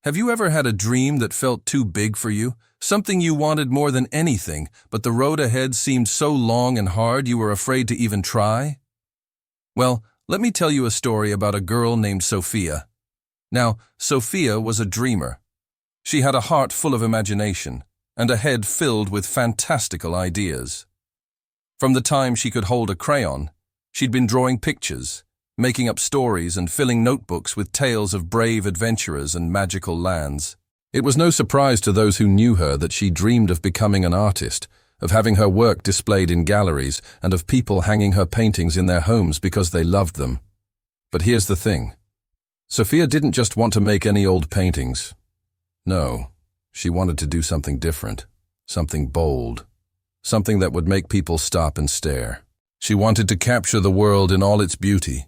Have you ever had a dream that felt too big for you? Something you wanted more than anything, but the road ahead seemed so long and hard you were afraid to even try? Well, let me tell you a story about a girl named Sophia. Now, Sophia was a dreamer. She had a heart full of imagination and a head filled with fantastical ideas. From the time she could hold a crayon, she'd been drawing pictures, making up stories and filling notebooks with tales of brave adventurers and magical lands. It was no surprise to those who knew her that she dreamed of becoming an artist, of having her work displayed in galleries, and of people hanging her paintings in their homes because they loved them. But here's the thing. Sophia didn't just want to make any old paintings. No, she wanted to do something different, something bold, something that would make people stop and stare. She wanted to capture the world in all its beauty,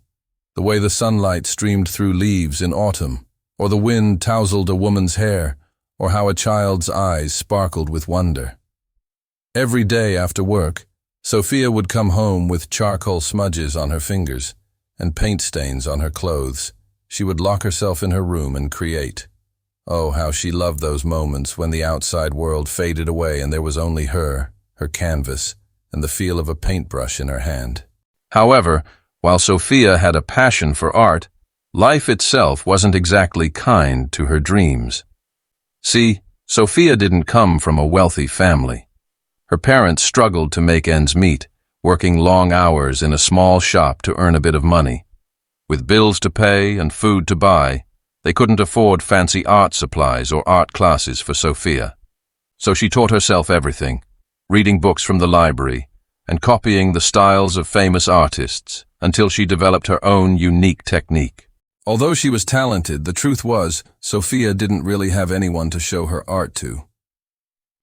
the way the sunlight streamed through leaves in autumn, or the wind tousled a woman's hair, or how a child's eyes sparkled with wonder. Every day after work, Sophia would come home with charcoal smudges on her fingers and paint stains on her clothes. She would lock herself in her room and create. Oh, how she loved those moments when the outside world faded away and there was only her canvas, and the feel of a paintbrush in her hand. However, while Sophia had a passion for art, life itself wasn't exactly kind to her dreams. See, Sophia didn't come from a wealthy family. Her parents struggled to make ends meet, working long hours in a small shop to earn a bit of money. With bills to pay and food to buy, they couldn't afford fancy art supplies or art classes for Sophia. So she taught herself everything, reading books from the library and copying the styles of famous artists until she developed her own unique technique. Although she was talented, the truth was, Sophia didn't really have anyone to show her art to.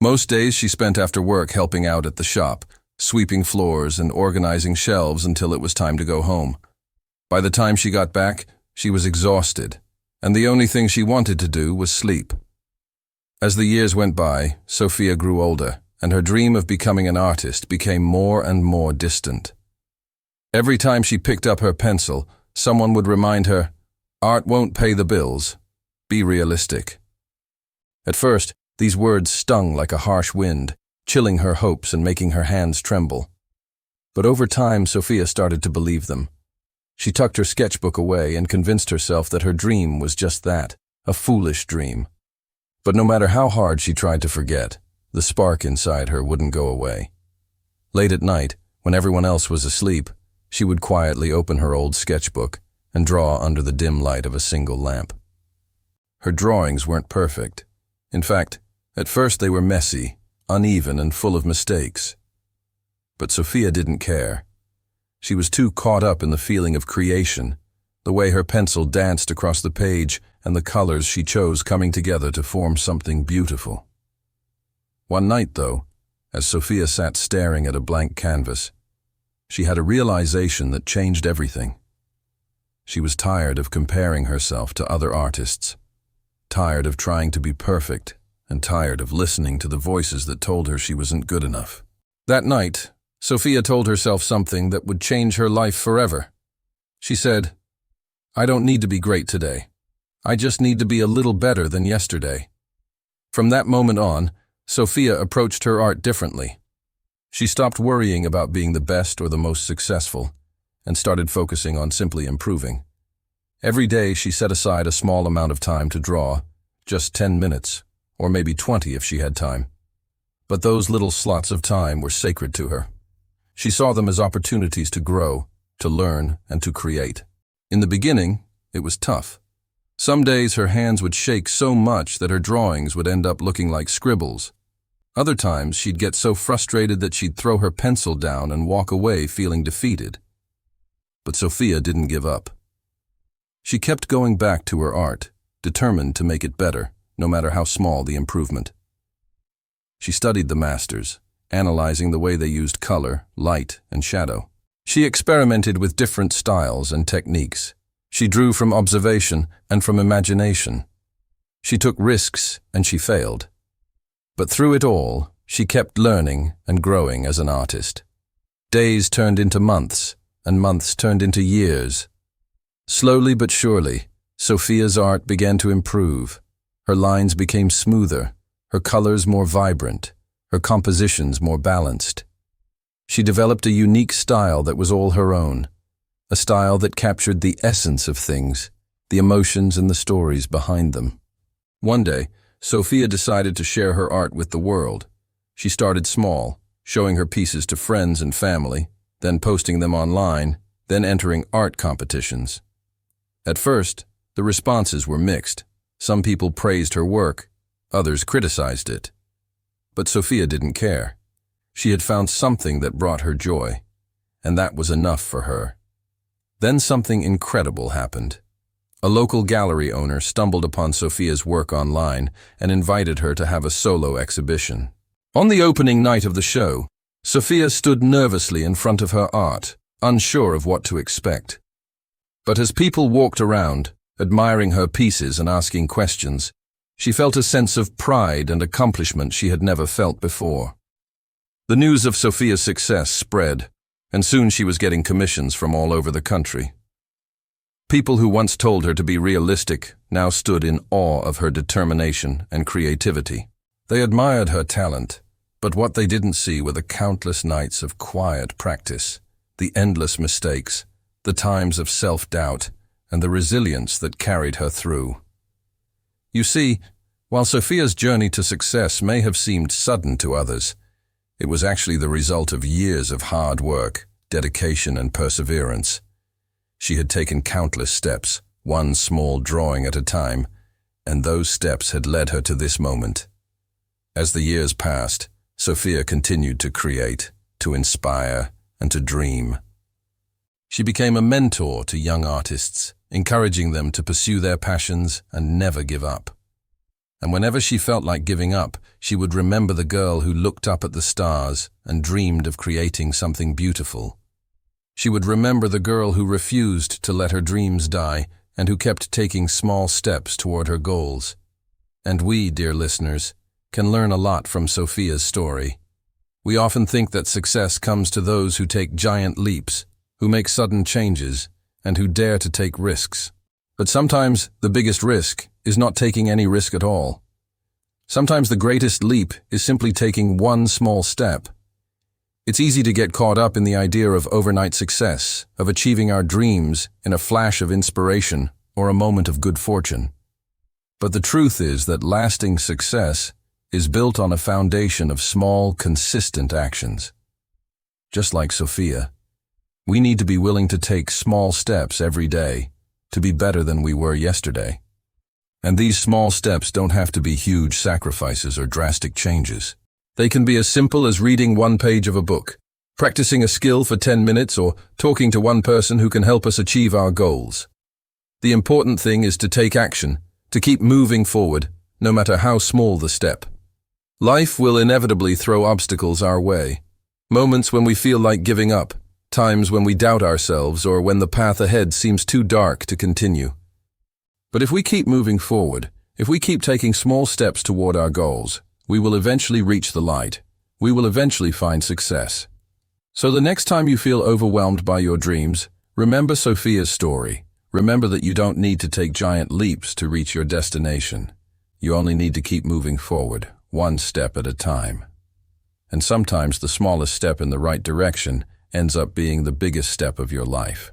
Most days she spent after work helping out at the shop, sweeping floors and organizing shelves until it was time to go home. By the time she got back, she was exhausted, and the only thing she wanted to do was sleep. As the years went by, Sophia grew older, and her dream of becoming an artist became more and more distant. Every time she picked up her pencil, someone would remind her, "Art won't pay the bills. Be realistic." At first, these words stung like a harsh wind, chilling her hopes and making her hands tremble. But over time, Sophia started to believe them. She tucked her sketchbook away and convinced herself that her dream was just that, a foolish dream. But no matter how hard she tried to forget, the spark inside her wouldn't go away. Late at night, when everyone else was asleep, she would quietly open her old sketchbook and draw under the dim light of a single lamp. Her drawings weren't perfect. In fact, at first they were messy, uneven, and full of mistakes. But Sophia didn't care. She was too caught up in the feeling of creation, the way her pencil danced across the page and the colors she chose coming together to form something beautiful. One night, though, as Sophia sat staring at a blank canvas, she had a realization that changed everything. She was tired of comparing herself to other artists, tired of trying to be perfect, and tired of listening to the voices that told her she wasn't good enough. That night, Sophia told herself something that would change her life forever. She said, "I don't need to be great today. I just need to be a little better than yesterday." From that moment on, Sophia approached her art differently. She stopped worrying about being the best or the most successful, and started focusing on simply improving. Every day she set aside a small amount of time to draw, just 10 minutes, or maybe 20 if she had time. But those little slots of time were sacred to her. She saw them as opportunities to grow, to learn, and to create. In the beginning, it was tough. Some days her hands would shake so much that her drawings would end up looking like scribbles. Other times she'd get so frustrated that she'd throw her pencil down and walk away feeling defeated. But Sophia didn't give up. She kept going back to her art, determined to make it better, no matter how small the improvement. She studied the masters, analyzing the way they used color, light, and shadow. She experimented with different styles and techniques. She drew from observation and from imagination. She took risks and she failed. But through it all, she kept learning and growing as an artist. Days turned into months, and months turned into years. Slowly but surely, Sophia's art began to improve. Her lines became smoother, her colors more vibrant, her compositions more balanced. She developed a unique style that was all her own, a style that captured the essence of things, the emotions and the stories behind them. One day, Sophia decided to share her art with the world. She started small, showing her pieces to friends and family, then posting them online, then entering art competitions. At first, the responses were mixed. Some people praised her work, others criticized it. But Sophia didn't care. She had found something that brought her joy, and that was enough for her. Then something incredible happened. A local gallery owner stumbled upon Sophia's work online and invited her to have a solo exhibition. On the opening night of the show, Sophia stood nervously in front of her art, unsure of what to expect. But as people walked around, admiring her pieces and asking questions, she felt a sense of pride and accomplishment she had never felt before. The news of Sophia's success spread, and soon she was getting commissions from all over the country. People who once told her to be realistic now stood in awe of her determination and creativity. They admired her talent, but what they didn't see were the countless nights of quiet practice, the endless mistakes, the times of self-doubt, and the resilience that carried her through. You see, while Sophia's journey to success may have seemed sudden to others, it was actually the result of years of hard work, dedication, and perseverance. She had taken countless steps, one small drawing at a time, and those steps had led her to this moment. As the years passed, Sophia continued to create, to inspire, and to dream. She became a mentor to young artists, encouraging them to pursue their passions and never give up. And whenever she felt like giving up, she would remember the girl who looked up at the stars and dreamed of creating something beautiful. She would remember the girl who refused to let her dreams die and who kept taking small steps toward her goals. And we, dear listeners, can learn a lot from Sophia's story. We often think that success comes to those who take giant leaps, who make sudden changes, and who dare to take risks. But sometimes the biggest risk is not taking any risk at all. Sometimes the greatest leap is simply taking one small step. It's easy to get caught up in the idea of overnight success, of achieving our dreams in a flash of inspiration or a moment of good fortune. But the truth is that lasting success is built on a foundation of small, consistent actions. Just like Sophia, we need to be willing to take small steps every day to be better than we were yesterday. And these small steps don't have to be huge sacrifices or drastic changes. They can be as simple as reading one page of a book, practicing a skill for 10 minutes, or talking to one person who can help us achieve our goals. The important thing is to take action, to keep moving forward, no matter how small the step. Life will inevitably throw obstacles our way. Moments when we feel like giving up, times when we doubt ourselves, or when the path ahead seems too dark to continue. But if we keep moving forward, if we keep taking small steps toward our goals, we will eventually reach the light. We will eventually find success. So the next time you feel overwhelmed by your dreams, remember Sophia's story. Remember that you don't need to take giant leaps to reach your destination. You only need to keep moving forward, one step at a time. And sometimes the smallest step in the right direction ends up being the biggest step of your life.